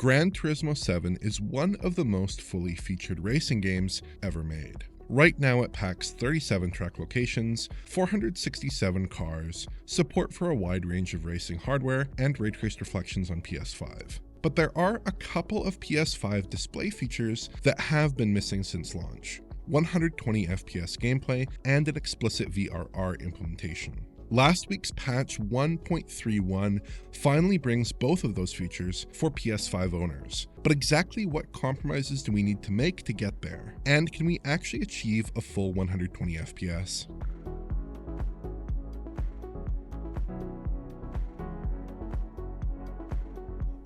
Gran Turismo 7 is one of the most fully featured racing games ever made. Right now it packs 37 track locations, 467 cars, support for a wide range of racing hardware, and ray traced reflections on PS5. But there are a couple of PS5 display features that have been missing since launch: 120 FPS gameplay and an explicit VRR implementation. Last week's patch 1.31 finally brings both of those features for PS5 owners. But exactly what compromises do we need to make to get there? And can we actually achieve a full 120 FPS?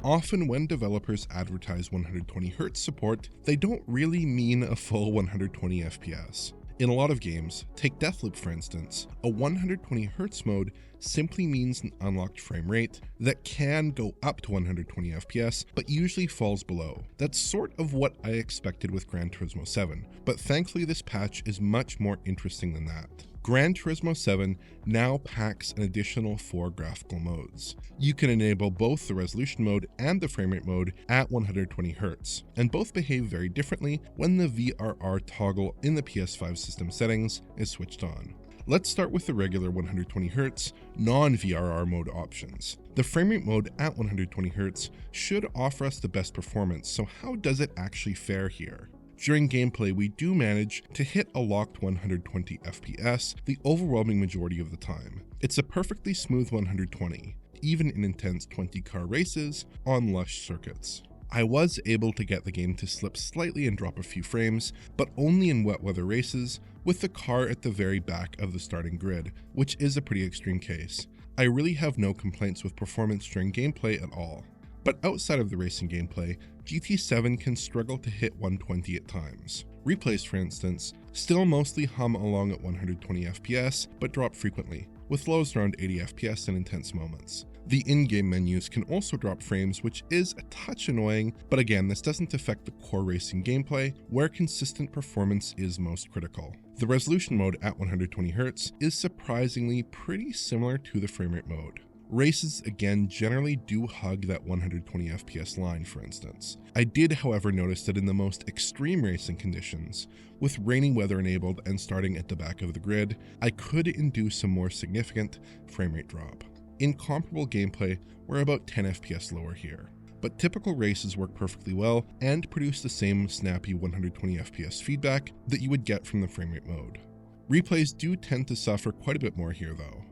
Often when developers advertise 120Hz support, they don't really mean a full 120 FPS. In a lot of games, take Deathloop for instance, a 120Hz mode simply means an unlocked frame rate that can go up to 120 FPS, but usually falls below. That's sort of what I expected with Gran Turismo 7, but thankfully this patch is much more interesting than that. Gran Turismo 7 now packs an additional 4 graphical modes. You can enable both the resolution mode and the frame rate mode at 120Hz, and both behave very differently when the VRR toggle in the PS5 system settings is switched on. Let's start with the regular 120Hz non-VRR mode options. The frame rate mode at 120Hz should offer us the best performance, so how does it actually fare here? During gameplay, we do manage to hit a locked 120 FPS the overwhelming majority of the time. It's a perfectly smooth 120, even in intense 20-car races on lush circuits. I was able to get the game to slip slightly and drop a few frames, but only in wet weather races, with the car at the very back of the starting grid, which is a pretty extreme case. I really have no complaints with performance during gameplay at all. But outside of the racing gameplay, GT7 can struggle to hit 120 at times. Replays, for instance, still mostly hum along at 120 FPS, but drop frequently, with lows around 80 FPS in intense moments. The in-game menus can also drop frames, which is a touch annoying, but again, this doesn't affect the core racing gameplay, where consistent performance is most critical. The resolution mode at 120Hz is surprisingly pretty similar to the frame rate mode. Races, again, generally do hug that 120 FPS line, for instance. I did, however, notice that in the most extreme racing conditions, with rainy weather enabled and starting at the back of the grid, I could induce a more significant frame rate drop. In comparable gameplay, we're about 10 FPS lower here. But typical races work perfectly well and produce the same snappy 120 FPS feedback that you would get from the frame rate mode. Replays do tend to suffer quite a bit more here though.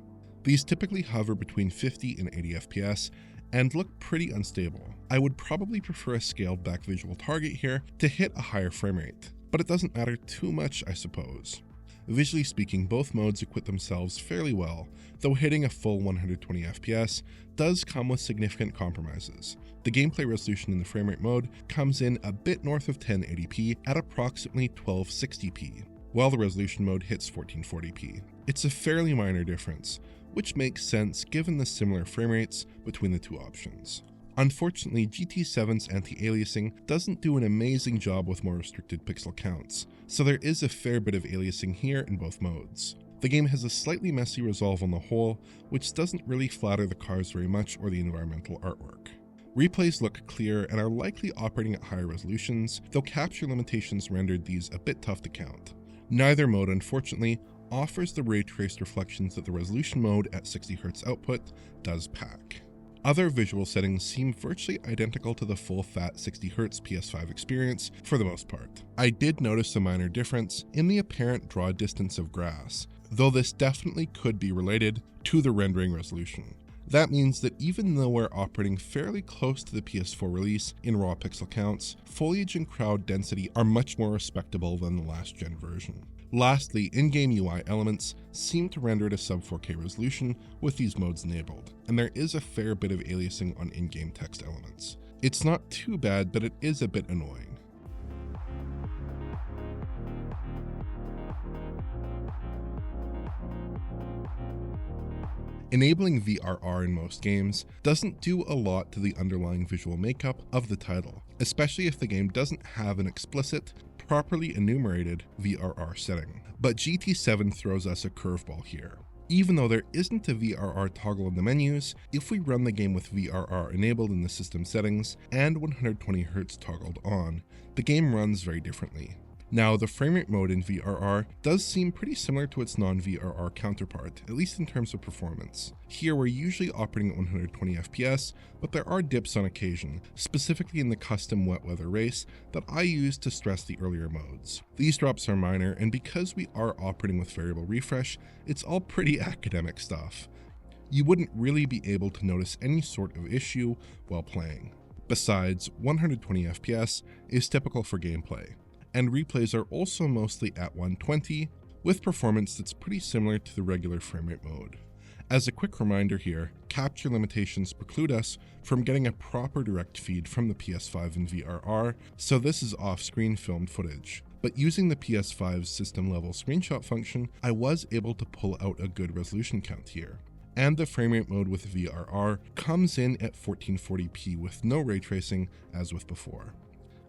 These typically hover between 50 and 80 FPS and look pretty unstable. I would probably prefer a scaled back visual target here to hit a higher frame rate, but it doesn't matter too much, I suppose. Visually speaking, both modes acquit themselves fairly well, though hitting a full 120 FPS does come with significant compromises. The gameplay resolution in the frame rate mode comes in a bit north of 1080p at approximately 1260p, while the resolution mode hits 1440p. It's a fairly minor difference, which makes sense given the similar frame rates between the two options. Unfortunately, GT7's anti-aliasing doesn't do an amazing job with more restricted pixel counts, so there is a fair bit of aliasing here in both modes. The game has a slightly messy resolve on the whole, which doesn't really flatter the cars very much or the environmental artwork. Replays look clear and are likely operating at higher resolutions, though capture limitations rendered these a bit tough to count. Neither mode, unfortunately, offers the ray traced reflections that the resolution mode at 60Hz output does pack. Other visual settings seem virtually identical to the full-fat 60Hz PS5 experience for the most part. I did notice a minor difference in the apparent draw distance of grass, though this definitely could be related to the rendering resolution. That means that even though we're operating fairly close to the PS4 release in raw pixel counts, foliage and crowd density are much more respectable than the last gen version. Lastly, in-game UI elements seem to render at a sub 4K resolution with these modes enabled, and there is a fair bit of aliasing on in-game text elements. It's not too bad, but it is a bit annoying. Enabling VRR in most games doesn't do a lot to the underlying visual makeup of the title, especially if the game doesn't have an explicit, properly enumerated VRR setting. But GT7 throws us a curveball here. Even though there isn't a VRR toggle in the menus, if we run the game with VRR enabled in the system settings and 120Hz toggled on, the game runs very differently. Now, the framerate mode in VRR does seem pretty similar to its non-VRR counterpart, at least in terms of performance. Here we're usually operating at 120 FPS, but there are dips on occasion, specifically in the custom wet weather race that I use to stress the earlier modes. These drops are minor, and because we are operating with variable refresh, it's all pretty academic stuff. You wouldn't really be able to notice any sort of issue while playing. Besides, 120 FPS is typical for gameplay, and replays are also mostly at 120, with performance that's pretty similar to the regular framerate mode. As a quick reminder here, capture limitations preclude us from getting a proper direct feed from the PS5 in VRR, so this is off-screen filmed footage. But using the PS5's system-level screenshot function, I was able to pull out a good resolution count here. And the framerate mode with VRR comes in at 1440p with no ray tracing as with before.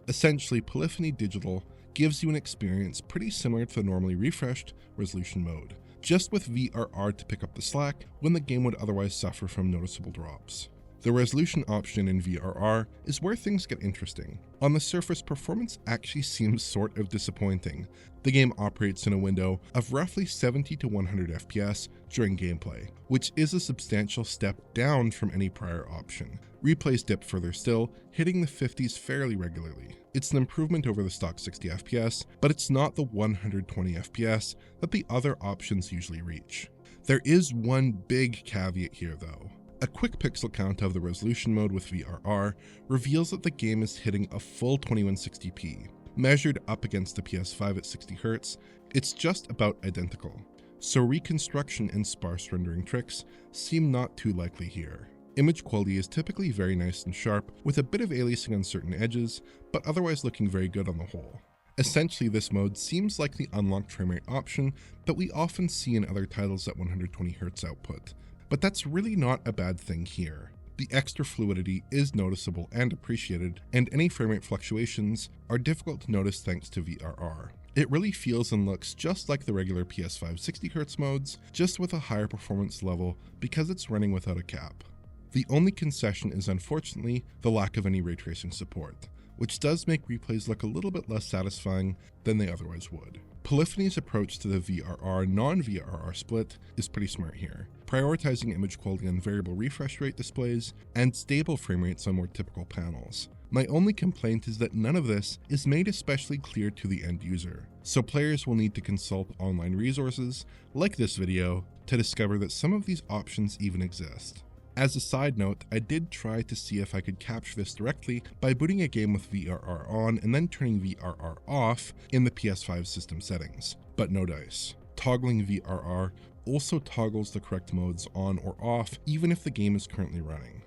Essentially, Polyphony Digital gives you an experience pretty similar to the normally refreshed resolution mode, just with VRR to pick up the slack when the game would otherwise suffer from noticeable drops. The resolution option in VRR is where things get interesting. On the surface, performance actually seems sort of disappointing. The game operates in a window of roughly 70 to 100 FPS during gameplay, which is a substantial step down from any prior option. Replays dip further still, hitting the 50s fairly regularly. It's an improvement over the stock 60 FPS, but it's not the 120 FPS that the other options usually reach. There is one big caveat here though. A quick pixel count of the resolution mode with VRR reveals that the game is hitting a full 2160p. Measured up against the PS5 at 60Hz, it's just about identical. So reconstruction and sparse rendering tricks seem not too likely here. Image quality is typically very nice and sharp, with a bit of aliasing on certain edges, but otherwise looking very good on the whole. Essentially, this mode seems like the unlocked framerate option that we often see in other titles at 120Hz output. But that's really not a bad thing here. The extra fluidity is noticeable and appreciated, and any framerate fluctuations are difficult to notice thanks to VRR. It really feels and looks just like the regular PS5 60Hz modes, just with a higher performance level because it's running without a cap. The only concession is unfortunately the lack of any ray tracing support, which does make replays look a little bit less satisfying than they otherwise would. Polyphony's approach to the VRR non-VRR split is pretty smart here, prioritizing image quality on variable refresh rate displays and stable frame rates on more typical panels. My only complaint is that none of this is made especially clear to the end user, so players will need to consult online resources like this video to discover that some of these options even exist. As a side note, I did try to see if I could capture this directly by booting a game with VRR on and then turning VRR off in the PS5 system settings, but no dice. Toggling VRR also toggles the correct modes on or off even if the game is currently running.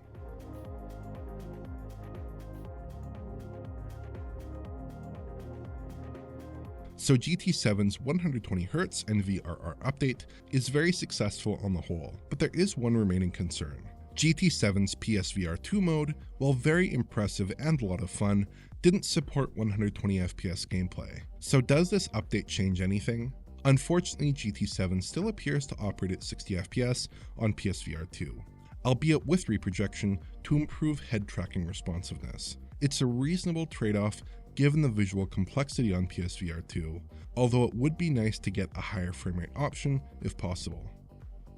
So GT7's 120Hz and VRR update is very successful on the whole, but there is one remaining concern. GT7's PSVR2 mode, while very impressive and a lot of fun, didn't support 120 FPS gameplay. So does this update change anything? Unfortunately, GT7 still appears to operate at 60 FPS on PSVR2, albeit with reprojection to improve head tracking responsiveness. It's a reasonable trade-off given the visual complexity on PSVR2, although it would be nice to get a higher framerate option if possible.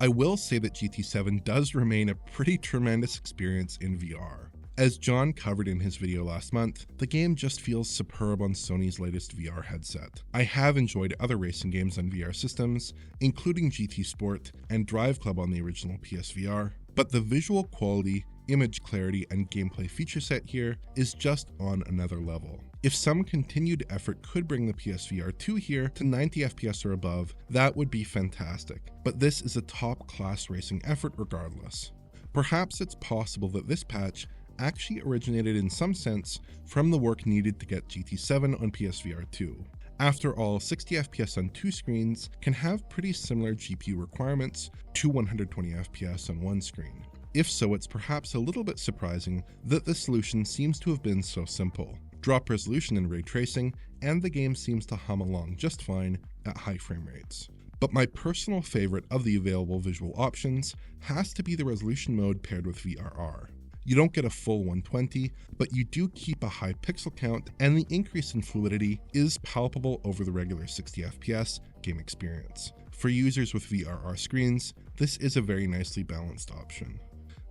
I will say that GT7 does remain a pretty tremendous experience in VR. As John covered in his video last month, the game just feels superb on Sony's latest VR headset. I have enjoyed other racing games on VR systems, including GT Sport and Drive Club on the original PSVR, but the visual quality, image clarity, and gameplay feature set here is just on another level. If some continued effort could bring the PSVR 2 here to 90 FPS or above, that would be fantastic, but this is a top-class racing effort regardless. Perhaps it's possible that this patch actually originated in some sense from the work needed to get GT7 on PSVR 2. After all, 60 FPS on two screens can have pretty similar GPU requirements to 120 FPS on one screen. If so, it's perhaps a little bit surprising that the solution seems to have been so simple. Drop resolution and ray tracing, and the game seems to hum along just fine at high frame rates. But my personal favorite of the available visual options has to be the resolution mode paired with VRR. You don't get a full 120, but you do keep a high pixel count, and the increase in fluidity is palpable over the regular 60 FPS game experience. For users with VRR screens, this is a very nicely balanced option.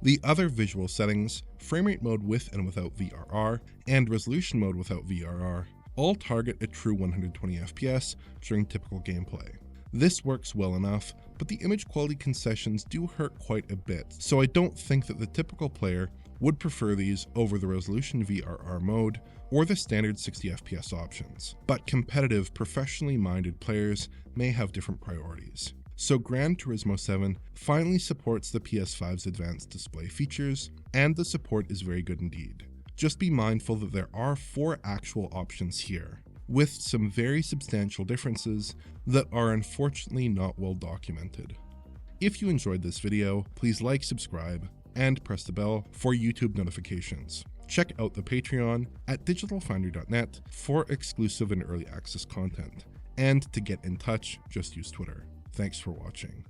The other visual settings, framerate mode with and without VRR, and resolution mode without VRR, all target a true 120 FPS during typical gameplay. This works well enough, but the image quality concessions do hurt quite a bit, so I don't think that the typical player would prefer these over the resolution VRR mode or the standard 60 FPS options. But competitive, professionally minded players may have different priorities. So Gran Turismo 7 finally supports the PS5's advanced display features, and the support is very good indeed. Just be mindful that there are 4 actual options here, with some very substantial differences that are unfortunately not well documented. If you enjoyed this video, please like, subscribe, and press the bell for YouTube notifications. Check out the Patreon at digitalfoundry.net for exclusive and early access content. And to get in touch, just use Twitter. Thanks for watching.